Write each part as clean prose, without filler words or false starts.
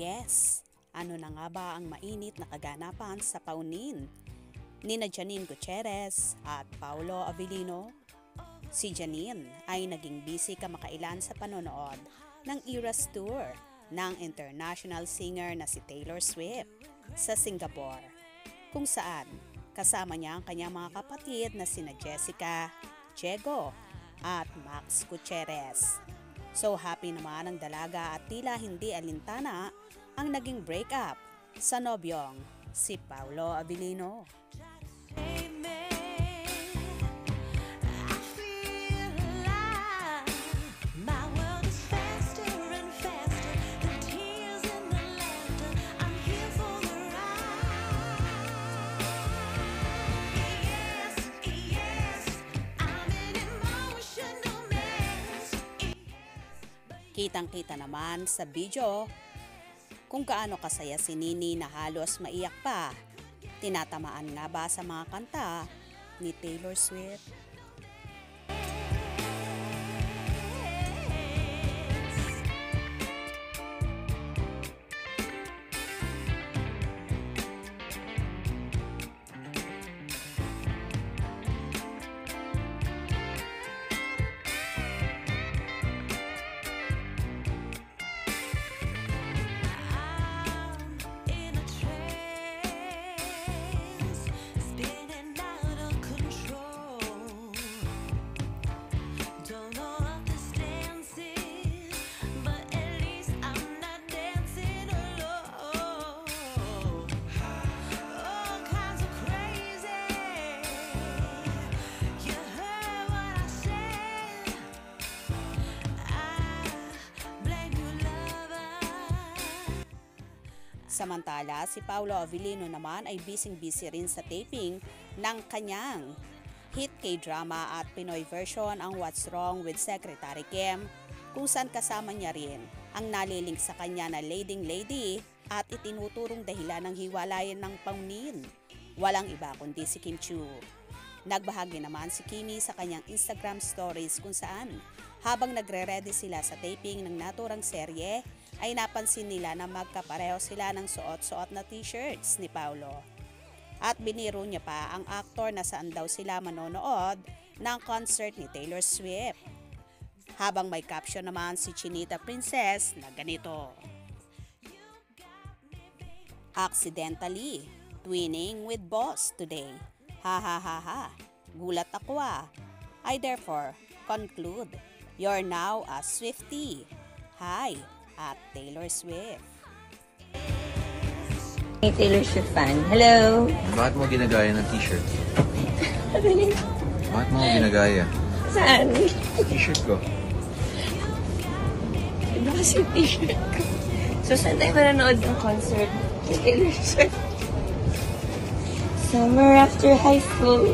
Yes, ano na nga ba ang mainit na kaganapan sa paunin? Nina Janine Gutierrez at Paolo Avellino. Si Janine ay naging busy kamakailan sa panonood ng Eras Tour ng international singer na si Taylor Swift sa Singapore, kung saan kasama niya ang kanyang mga kapatid na sina Jessica, Diego at Max Gutierrez. So happy naman ang dalaga at tila hindi alintana ang naging breakup sa nobyong si Paolo Avellino. Kitang-kita naman sa video kung gaano kasaya si Nini na halos maiyak pa. Tinatamaan nga ba sa mga kanta ni Taylor Swift? Samantala, si Paolo Avellino naman ay busy rin sa taping ng kanyang hit K-drama at Pinoy version ang What's Wrong with Secretary Kim, kung saan kasama niya rin ang nalilink sa kanya na Leading Lady at itinuturong dahilan ng hiwalayan ng paunin. Walang iba kundi si Kim Chiu. Nagbahagi naman si Kimi sa kanyang Instagram stories kung saan habang nagre-ready sila sa taping ng naturang serye ay napansin nila na magkapareho sila ng suot-suot na t-shirts ni Paolo. At biniro niya pa ang aktor na saan daw sila manonood ng concert ni Taylor Swift. Habang may caption naman si Chinita Princess na ganito: "Accidentally twinning with boss today. Ha ha ha ha. Gulat ako ah. I therefore conclude you're now a Swiftie. Hi, at Taylor Swift." Hey, Taylor Swift fan. Hello! Bakit mo ginagaya ng t-shirt? Ano yun? Bakit mo ginagaya? Saan? T-shirt ko. Iba kasi yung t-shirt ko. So, saan tayo manonood ng concert ni Taylor Swift? Summer after high school.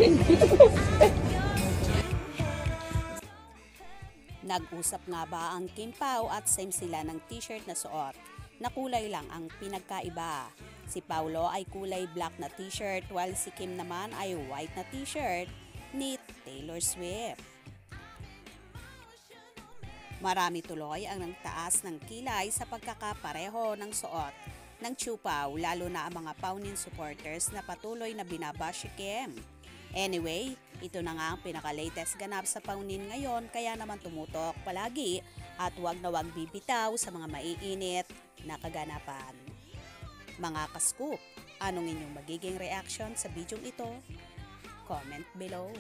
Nag-usap nga ba ang Kim Pao at same sila ng t-shirt na suot na kulay lang ang pinagkaiba. Si Paolo ay kulay black na t-shirt while si Kim naman ay white na t-shirt ni Taylor Swift. Marami tuloy ang nagtaas ng kilay sa pagkakapareho ng suot ng Chupaw, lalo na ang mga Paunin supporters na patuloy na binabash si Kim. Anyway, ito na nga ang pinaka-latest ganap sa Paunin ngayon, kaya naman tumutok palagi at wag na wag bibitaw sa mga maiinit na kaganapan. Mga ka-scoop, anong inyong magiging reaction sa bidyong ito? Comment below.